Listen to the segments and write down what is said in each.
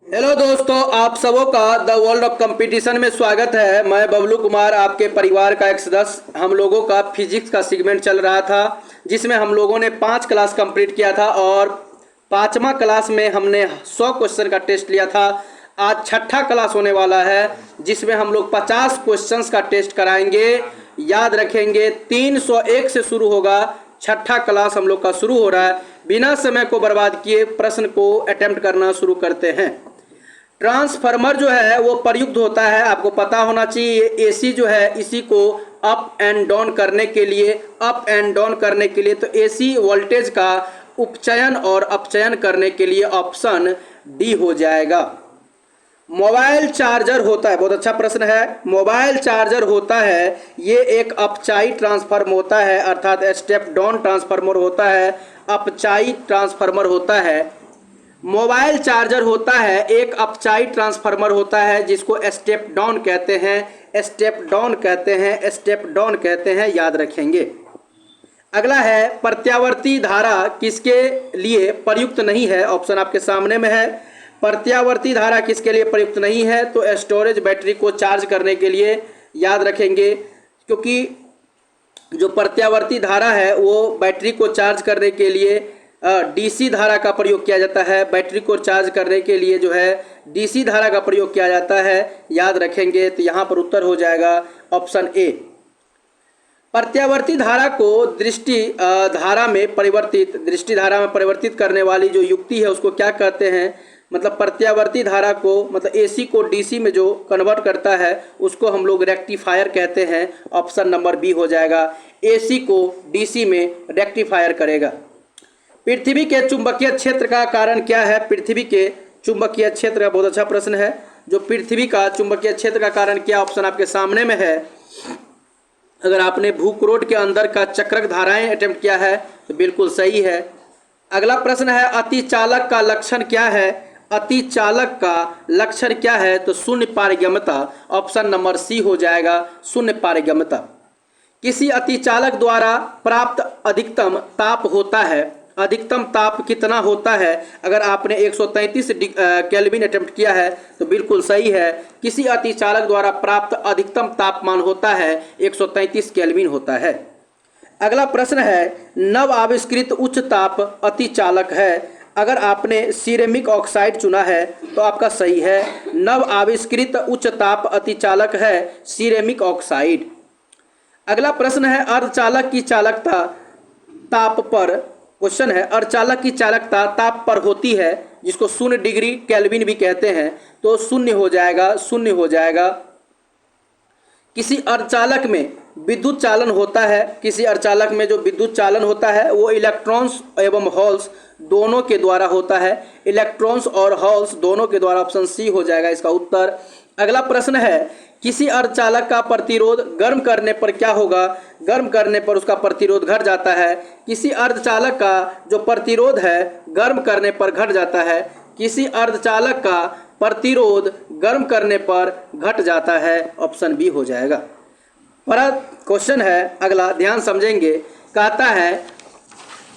Hello दोस्तों, आप सबों का द वर्ल्ड ऑफ कंपटीशन में स्वागत है। मैं बबलू कुमार, आपके परिवार का एक सदस्य। हम लोगों का फिजिक्स का सेगमेंट चल रहा था, जिसमें हम लोगों ने 5 क्लास कंप्लीट किया था और 5वां क्लास में हमने 100 क्वेश्चन का टेस्ट लिया था। आज छठा क्लास होने वाला है, जिसमें हम लोग 50 क्वेश्चंस का टेस्ट कराएंगे। याद रखेंगे, 301 से शुरू होगा। छठा क्लास हम लोग का शुरू हो रहा है। बिना समय को बर्बाद किए प्रश्न को अटेम्प्ट करना शुरू करते हैं। ट्रांसफार्मर जो है वो प्रयुक्त होता है, आपको पता होना चाहिए। एसी जो है, इसी को अप एंड डाउन करने के लिए तो एसी वोल्टेज का उपचयन और अपचयन करने के लिए ऑप्शन डी हो जाएगा। मोबाइल चार्जर होता है, बहुत अच्छा प्रश्न है। मोबाइल चार्जर होता है, ये एक अपचाई ट्रांसफार्मर होता है, अर्थात स्टेप डाउन ट्रांसफार्मर होता है, अपचाई ट्रांसफार्मर होता है। मोबाइल चार्जर होता है एक अपचाई ट्रांसफार्मर होता है, जिसको स्टेप डाउन कहते हैं, याद रखेंगे। अगला है, प्रत्यावर्ती धारा किसके लिए प्रयुक्त नहीं है? ऑप्शन आपके सामने में है। प्रत्यावर्ती धारा किसके लिए प्रयुक्त नहीं है? तो स्टोरेज बैटरी को चार्ज करने के लिए, याद रखेंगे। क्योंकि जो प्रत्यावर्ती धारा है वो बैटरी को चार्ज करने के लिए डीसी धारा का प्रयोग किया जाता है। बैटरी को चार्ज करने के लिए जो है डीसी धारा का प्रयोग किया जाता है, याद रखेंगे। तो यहाँ पर उत्तर हो जाएगा ऑप्शन ए। प्रत्यावर्ती धारा को दृष्टि धारा में परिवर्तित करने वाली जो युक्ति है उसको क्या कहते हैं? मतलब प्रत्यावर्ती धारा को, मतलब एसी को डीसी में जो कन्वर्ट करता है उसको हम लोग रेक्टिफायर कहते हैं। ऑप्शन नंबर बी हो जाएगा, एसी को डीसी में रेक्टिफायर करेगा। पृथ्वी के चुंबकीय क्षेत्र का कारण क्या है? पृथ्वी के चुंबकीय क्षेत्र का बहुत अच्छा प्रश्न है। जो पृथ्वी का चुंबकीय क्षेत्र का कारण क्या? ऑप्शन आपके सामने में है। अगर आपने भूक्रोट के अंदर का चक्रक धाराएं अटेम्प्ट किया है तो बिल्कुल सही है। अगला प्रश्न है, अतिचालक का लक्षण क्या है? अतिचालक का लक्षण क्या है? तो शून्य पारगम्यता। ऑप्शन नंबर सी हो जाएगा, शून्य पारगम्यता। किसी अतिचालक द्वारा प्राप्त अधिकतम ताप होता है। अधिकतम ताप कितना होता है? अगर आपने 133 केल्विन अटेम्प्ट किया है तो बिल्कुल सही है। किसी अतिचालक द्वारा प्राप्त अधिकतम तापमान होता है 133 केल्विन होता है। अगला प्रश्न है, नव आविष्कृत उच्च ताप अतिचालक है। अगर आपने सिरेमिक ऑक्साइड चुना है तो आपका सही है। नव आविष्कृत उच्च ताप अतिचालक है सिरेमिक ऑक्साइड। अगला प्रश्न है, अर्धचालक की चालकता ताप पर, क्वेश्चन है, अर्धचालक की चालकता ताप पर होती है, जिसको 0 डिग्री केल्विन भी कहते हैं, तो शून्य हो जाएगा। किसी अर्धचालक में विद्युत चालन होता है। किसी अर्धचालक में जो विद्युत चालन होता है वो इलेक्ट्रॉन्स एवं होल्स दोनों के द्वारा होता है। इलेक्ट्रॉन्स और होल्स दोनों के द्वारा, ऑप्शन सी हो जाएगा इसका उत्तर। अगला प्रश्न है, किसी अर्धचालक का प्रतिरोध गर्म करने पर क्या होगा? गर्म करने पर उसका प्रतिरोध घट जाता है। किसी अर्धचालक का जो प्रतिरोध है गर्म करने पर घट जाता है। किसी अर्धचालक का प्रतिरोध गर्म करने पर घट जाता है। ऑप्शन बी हो जाएगा। परत क्वेश्चन है अगला, ध्यान समझेंगे। कहता है,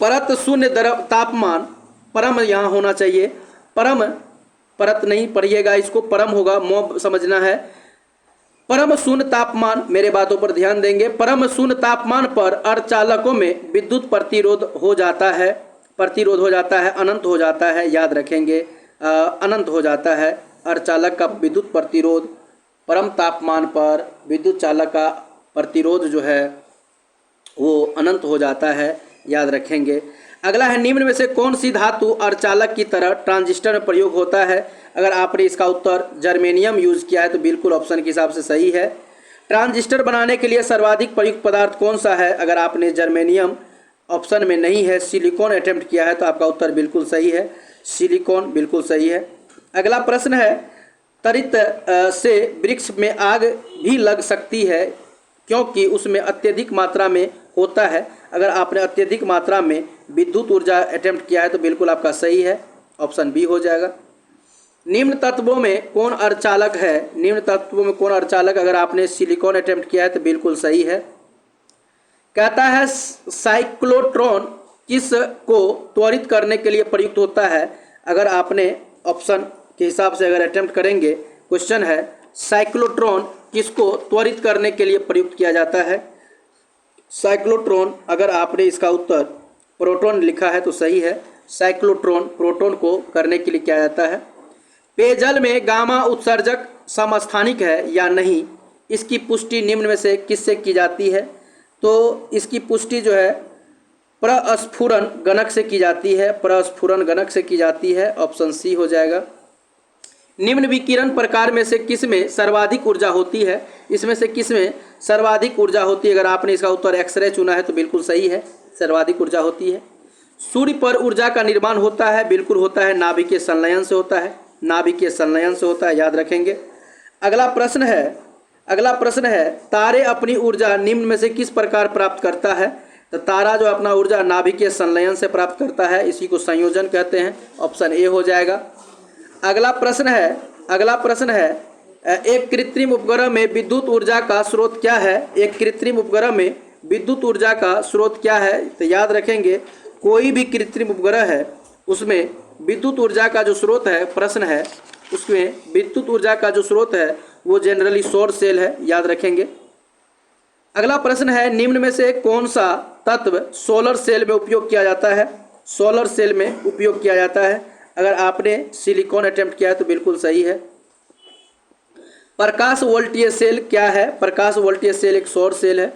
परत शून्य द्रव तापमान, परम यहाँ होना चाहिए, परम, परत नहीं पढ़िएगा इसको, परम होगा, मोब समझना है। परम शून्य तापमान, मेरे बातों पर ध्यान देंगे। परम शून्य तापमान पर अर्धचालकों में विद्युत प्रतिरोध हो जाता है, अनंत हो जाता है, याद रखेंगे, अनंत हो जाता है। अर्धचालक का विद्युत प्रतिरोध, परम तापमान पर विद्युत चालक का प्रतिरोध जो है वो अनंत हो जाता है, याद रखेंगे। अगला है, निम्न में से कौन सी धातु अर्धचालक की तरह ट्रांजिस्टर में प्रयोग होता है? अगर आपने इसका उत्तर जर्मेनियम यूज किया है तो बिल्कुल ऑप्शन के हिसाब से सही है। ट्रांजिस्टर बनाने के लिए सर्वाधिक प्रयुक्त पदार्थ कौन सा है? अगर आपने जर्मेनियम ऑप्शन में नहीं है, सिलिकॉन अटेम्प्ट किया है तो आपका उत्तर बिल्कुल सही है, सिलिकॉन बिल्कुल सही है। अगला प्रश्न है, तरित से वृक्ष में आग भी लग सकती है क्योंकि उसमें अत्यधिक मात्रा में होता है। अगर आपने अत्यधिक मात्रा में विद्युत ऊर्जा अटेम्प्ट किया है तो बिल्कुल आपका सही है, ऑप्शन बी हो जाएगा। निम्न तत्वों में कौन अर्धचालक है? निम्न तत्वों में कौन अर्धचालक? अगर आपने सिलिकॉन अटेम्प्ट किया है तो बिल्कुल सही है। कहता है, साइक्लोट्रॉन किस को त्वरित करने के लिए प्रयुक्त होता है? अगर आपने ऑप्शन के हिसाब से अगर अटेम्प्ट करेंगे, क्वेश्चन है साइक्लोट्रॉन किसको त्वरित करने के लिए प्रयुक्त किया जाता है? साइक्लोट्रॉन, अगर आपने इसका उत्तर प्रोटॉन लिखा है तो सही है। साइक्लोट्रॉन प्रोटॉन को करने के लिए किया जाता है। पेयजल में गामा उत्सर्जक समस्थानिक है या नहीं, इसकी पुष्टि निम्न में से किससे की जाती है? तो इसकी पुष्टि जो है प्रस्फुरन गणक से की जाती है, प्रस्फुरन गणक से की जाती है। ऑप्शन सी हो जाएगा। निम्न विकिरण प्रकार में से किस में सर्वाधिक ऊर्जा होती है? इसमें से किस में सर्वाधिक ऊर्जा होती है? अगर आपने इसका उत्तर एक्सरे चुना है तो बिल्कुल सही है, सर्वाधिक ऊर्जा होती है। सूर्य पर ऊर्जा का निर्माण होता है, बिल्कुल होता है, नाभिकीय संलयन से होता है, नाभिकीय संलयन से होता है, याद रखेंगे। अगला प्रश्न है तारे अपनी ऊर्जा निम्न में से किस प्रकार प्राप्त करता है? तो तारा जो अपना ऊर्जा नाभिकीय संलयन से प्राप्त करता है, इसी को संयोजन कहते हैं। ऑप्शन ए हो जाएगा। अगला प्रश्न है एक कृत्रिम उपग्रह में विद्युत ऊर्जा का स्रोत क्या है? एक कृत्रिम उपग्रह में विद्युत ऊर्जा का स्रोत क्या है? तो याद रखेंगे, कोई भी कृत्रिम उपग्रह है उसमें विद्युत ऊर्जा का जो स्रोत है, प्रश्न है उसमें विद्युत ऊर्जा का जो स्रोत है वो जनरली सौर सेल है, याद रखेंगे। अगला प्रश्न है निम्न में से कौन सा तत्व सोलर सेल में उपयोग किया जाता है? सोलर सेल में उपयोग किया जाता है। अगर आपने सिलिकॉन अटेम्प्ट किया है तो बिल्कुल सही है। प्रकाश वोल्टीय सेल क्या है? प्रकाश वोल्टीय सेल एक सौर सेल है।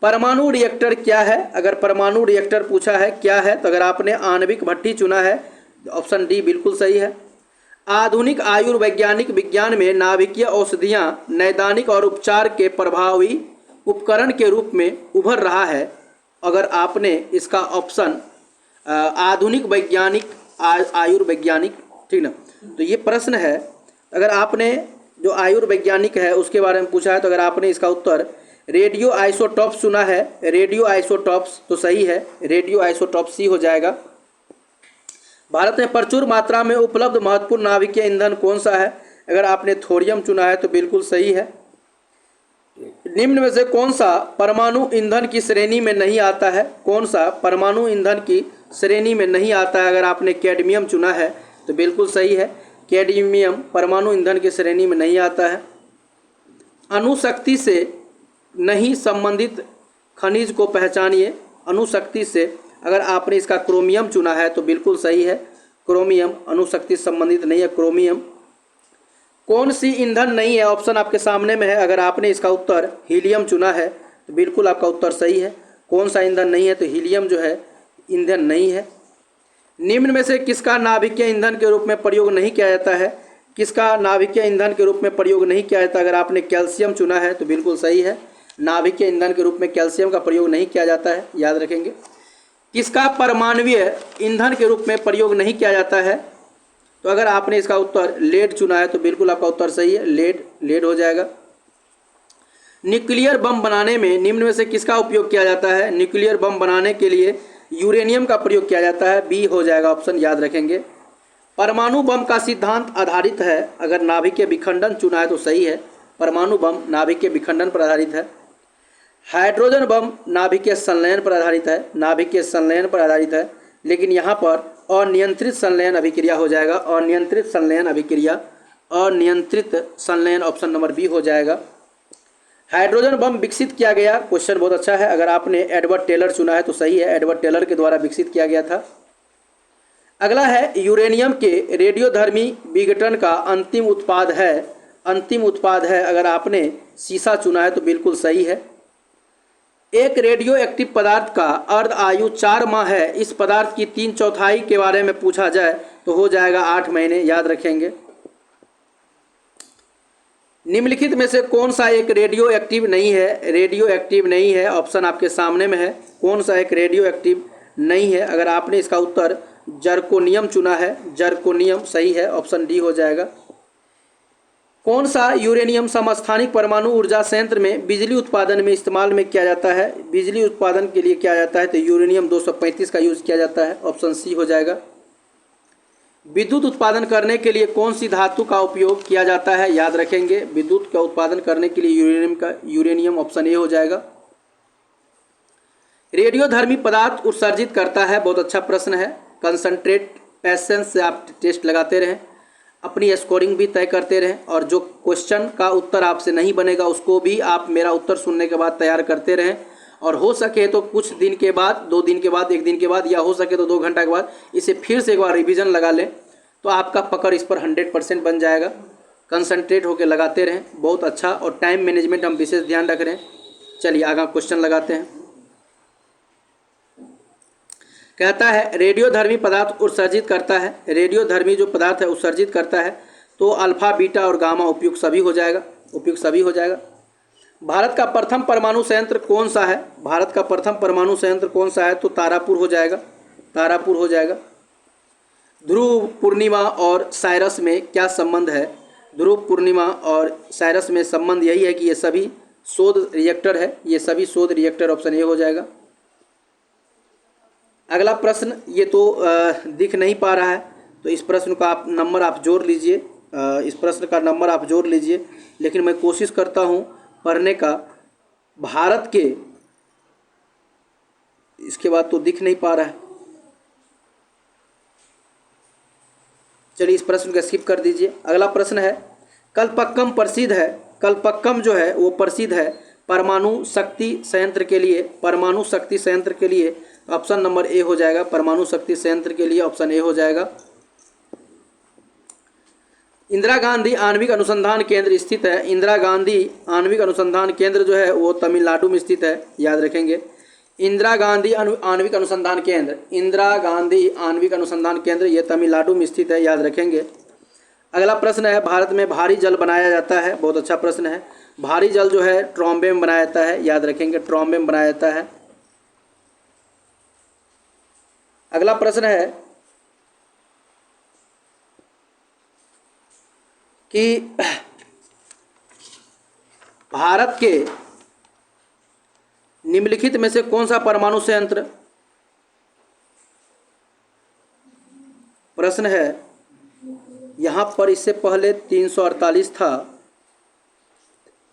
परमाणु रिएक्टर क्या है? अगर परमाणु रिएक्टर पूछा है क्या है, तो अगर आपने आणविक भट्टी चुना है, ऑप्शन डी बिल्कुल सही है। आधुनिक आयुर्वैज्ञानिक विज्ञान में नाभिकीय औषधियाँ नैदानिक और उपचार के प्रभावी उपकरण के रूप में उभर रहा है। अगर आपने इसका ऑप्शन आधुनिक वैज्ञानिक आयुर्वैज्ञानिक, ठीक ना, तो ये प्रश्न है। अगर आपने जो आयुर्वैज्ञानिक है उसके बारे में पूछा है, तो अगर आपने इसका उत्तर रेडियो आइसोटॉप्स सुना है, रेडियो आइसोटॉप्स, तो सही है, रेडियो आइसोटॉप्स सी हो जाएगा। भारत में प्रचुर मात्रा में उपलब्ध महत्वपूर्ण नाभिकीय ईंधन कौन सा है? अगर आपने थोरियम चुना है तो बिल्कुल सही है। निम्न में से कौन सा परमाणु ईंधन की श्रेणी में नहीं आता है? कौन सा परमाणु ईंधन की श्रेणी में नहीं आता है? अगर आपने कैडमियम चुना है तो बिल्कुल सही है, कैडमियम परमाणु ईंधन की श्रेणी में नहीं आता है। अणुशक्ति से नहीं संबंधित खनिज को पहचानिए। अणुशक्ति से, अगर आपने इसका क्रोमियम चुना है तो बिल्कुल सही है, क्रोमियम अणुशक्ति संबंधित नहीं है, क्रोमियम। कौन सी ईंधन नहीं है? ऑप्शन आपके सामने में है। अगर आपने इसका उत्तर हीलियम चुना है तो बिल्कुल आपका उत्तर सही है। कौन सा ईंधन नहीं है? तो हीलियम जो है ईंधन नहीं है। निम्न में से किसका नाभिकीय ईंधन के रूप में प्रयोग नहीं किया जाता है? किसका नाभिकीय ईंधन के रूप में प्रयोग नहीं किया जाता? अगर आपने कैल्शियम चुना है तो बिल्कुल सही है, नाभिकीय ईंधन के रूप में कैल्शियम का प्रयोग नहीं किया जाता है, याद रखेंगे। किसका परमाणुीय ईंधन के रूप में प्रयोग नहीं किया जाता है? तो अगर आपने इसका उत्तर लेड चुना है तो बिल्कुल आपका उत्तर सही है, लेड हो जाएगा। न्यूक्लियर बम बनाने में निम्न में से किसका उपयोग किया जाता है? न्यूक्लियर बम बनाने के लिए यूरेनियम का प्रयोग किया जाता है, बी हो जाएगा ऑप्शन, याद रखेंगे। परमाणु बम का सिद्धांत आधारित है, अगर नाभिकीय विखंडन चुना है तो सही है, परमाणु बम नाभिकीय विखंडन पर आधारित है। हाइड्रोजन बम नाभिकीय संलयन पर आधारित है, नाभिकीय संलयन पर आधारित है, लेकिन यहाँ पर अनियंत्रित संलयन अभिक्रिया हो जाएगा, अनियंत्रित संलयन अभिक्रिया, अनियंत्रित संलयन ऑप्शन नंबर बी हो जाएगा। हाइड्रोजन बम विकसित किया गया, क्वेश्चन बहुत अच्छा है। अगर आपने एडवर्ड टेलर चुना है तो सही है, एडवर्ड टेलर के द्वारा विकसित किया गया था। अगला है यूरेनियम के रेडियोधर्मी विघटन का अंतिम उत्पाद है, अगर आपने सीसा चुना है तो बिल्कुल सही है। एक रेडियो एक्टिव पदार्थ का अर्ध आयु 4 माह है, इस पदार्थ की 3/4 के बारे में पूछा जाए तो हो जाएगा 8 महीने, याद रखेंगे। निम्नलिखित में से कौन सा एक रेडियो एक्टिव नहीं है? रेडियो एक्टिव नहीं है, ऑप्शन आपके सामने में है, कौन सा एक रेडियो एक्टिव नहीं है? अगर आपने इसका उत्तर जर्कोनियम चुना है, जर्कोनियम सही है, ऑप्शन डी हो जाएगा। कौन सा यूरेनियम समस्थानिक परमाणु ऊर्जा संयंत्र में बिजली उत्पादन में इस्तेमाल में किया जाता है? बिजली उत्पादन के लिए किया जाता है तो यूरेनियम 235 का यूज किया जाता है, ऑप्शन सी हो जाएगा। विद्युत उत्पादन करने के लिए कौन सी धातु का उपयोग किया जाता है? याद रखेंगे, विद्युत का उत्पादन करने के लिए यूरेनियम ऑप्शन ए हो जाएगा। रेडियोधर्मी पदार्थ उत्सर्जित करता है, बहुत अच्छा प्रश्न है, कंसंट्रेट, पैसेंस से आप टेस्ट लगाते रहें। अपनी स्कोरिंग भी तय करते रहें, और जो क्वेश्चन का उत्तर आपसे नहीं बनेगा उसको भी आप मेरा उत्तर सुनने के बाद तैयार करते रहें, और हो सके तो कुछ दिन के बाद, 2 दिन के बाद, 1 दिन के बाद, या हो सके तो 2 घंटा के बाद इसे फिर से एक बार रिवीजन लगा लें, तो आपका पकड़ इस पर 100% बन जाएगा। कंसंट्रेट होकर लगाते रहें, बहुत अच्छा। और टाइम मैनेजमेंट हम विशेष ध्यान रख रहे हैं। चलिए आगे क्वेश्चन लगाते हैं। कहता है रेडियोधर्मी पदार्थ उत्सर्जित करता है, रेडियोधर्मी जो पदार्थ है उत्सर्जित करता है, तो अल्फा, बीटा और गामा उपयुक्त सभी हो जाएगा, उपयुक्त सभी हो जाएगा। भारत का प्रथम परमाणु संयंत्र कौन सा है? भारत का प्रथम परमाणु संयंत्र कौन सा है? तो तारापुर हो जाएगा, तारापुर हो जाएगा। ध्रुव पूर्णिमा और साइरस में क्या संबंध है? ध्रुव पूर्णिमा और साइरस में संबंध यही है कि ये सभी शोध रिएक्टर है, ये सभी शोध रिएक्टर, ऑप्शन ए हो जाएगा। अगला प्रश्न, ये तो दिख नहीं पा रहा है, तो इस प्रश्न का आप नंबर आप जोड़ लीजिए, इस प्रश्न का नंबर आप जोड़ लीजिए, लेकिन मैं कोशिश करता हूँ पढ़ने का। भारत के, इसके बाद तो दिख नहीं पा रहा है, चलिए इस प्रश्न को स्किप कर दीजिए। अगला प्रश्न है, कल्पक्कम प्रसिद्ध है, कल्पक्कम जो है वो प्रसिद्ध है परमाणु शक्ति संयंत्र के लिए, परमाणु शक्ति संयंत्र के लिए, ऑप्शन नंबर ए हो जाएगा, परमाणु शक्ति संयंत्र के लिए ऑप्शन ए हो जाएगा। इंदिरा गांधी आणविक अनुसंधान केंद्र स्थित है, इंदिरा गांधी आणविक अनुसंधान केंद्र जो है वो तमिलनाडु में स्थित है, याद रखेंगे। इंदिरा गांधी आणविक अनुसंधान केंद्र, इंदिरा गांधी आणविक अनुसंधान केंद्र ये तमिलनाडु में स्थित है, याद रखेंगे। अगला प्रश्न है, भारत में भारी जल बनाया जाता है, बहुत अच्छा प्रश्न है। भारी जल जो है ट्रॉम्बे में बनाया जाता है, याद रखेंगे, ट्रॉम्बे में बनाया जाता है। अगला प्रश्न है कि भारत के निम्नलिखित में से कौन सा परमाणु संयंत्र, प्रश्न है यहाँ पर, इससे पहले 348 था,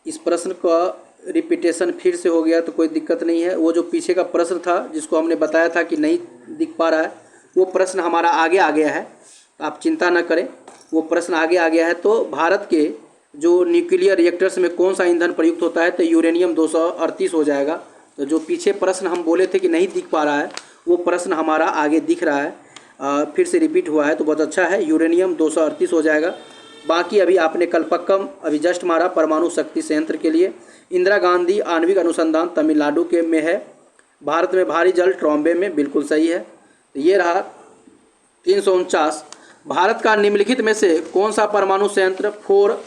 इस प्रश्न का रिपीटेशन फिर से हो गया तो कोई दिक्कत नहीं है। वो जो पीछे का प्रश्न था जिसको हमने बताया था कि नहीं दिख पा रहा है, वो प्रश्न हमारा आगे आ गया है, आप चिंता न करें, वो प्रश्न आगे आ गया है। तो भारत के जो न्यूक्लियर रिएक्टर्स में कौन सा ईंधन प्रयुक्त होता है? तो यूरेनियम 238 हो जाएगा। तो जो पीछे प्रश्न हम बोले थे कि नहीं दिख पा रहा है, वो प्रश्न हमारा आगे दिख रहा है, फिर से रिपीट हुआ है, तो बहुत अच्छा है, यूरेनियम 238 हो जाएगा। बाकी अभी आपने कल्पक्कम अभी जस्ट मारा परमाणु शक्ति संयंत्र के लिए। इंदिरा गांधी आणविक अनुसंधान तमिलनाडु के में है। भारत में भारी जल ट्रॉम्बे में, बिल्कुल सही है। तो ये रहा 349। भारत का निम्नलिखित में से कौन सा परमाणु संयंत्र 4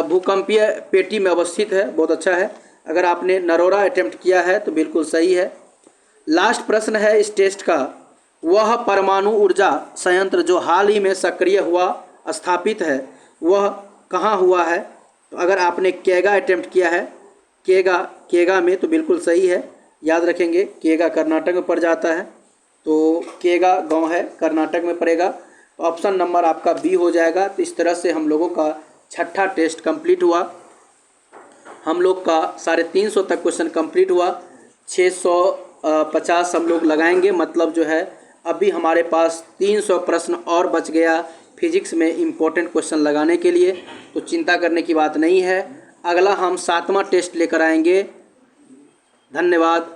भूकंपीय पेटी में अवस्थित है? बहुत अच्छा है, अगर आपने नरोरा अटेम्प्ट किया है तो बिल्कुल सही है। लास्ट प्रश्न है इस टेस्ट का, वह परमाणु ऊर्जा संयंत्र जो हाल ही में सक्रिय हुआ स्थापित है वह कहाँ हुआ है? तो अगर आपने केगा अटेम्प्ट किया है, केगा में, तो बिल्कुल सही है, याद रखेंगे। केगा कर्नाटक में पड़ जाता है, तो केगा गांव है, कर्नाटक में पड़ेगा। तो ऑप्शन नंबर आपका बी हो जाएगा। तो इस तरह से हम लोगों का 6ठा टेस्ट कंप्लीट हुआ, हम लोग का 350 तक क्वेश्चन कंप्लीट हुआ। 650 हम लोग लगाएंगे, मतलब जो है अभी हमारे पास 300 प्रश्न और बच गया फिजिक्स में इम्पोर्टेंट क्वेश्चन लगाने के लिए। तो चिंता करने की बात नहीं है, अगला हम 7वां टेस्ट लेकर आएंगे। धन्यवाद।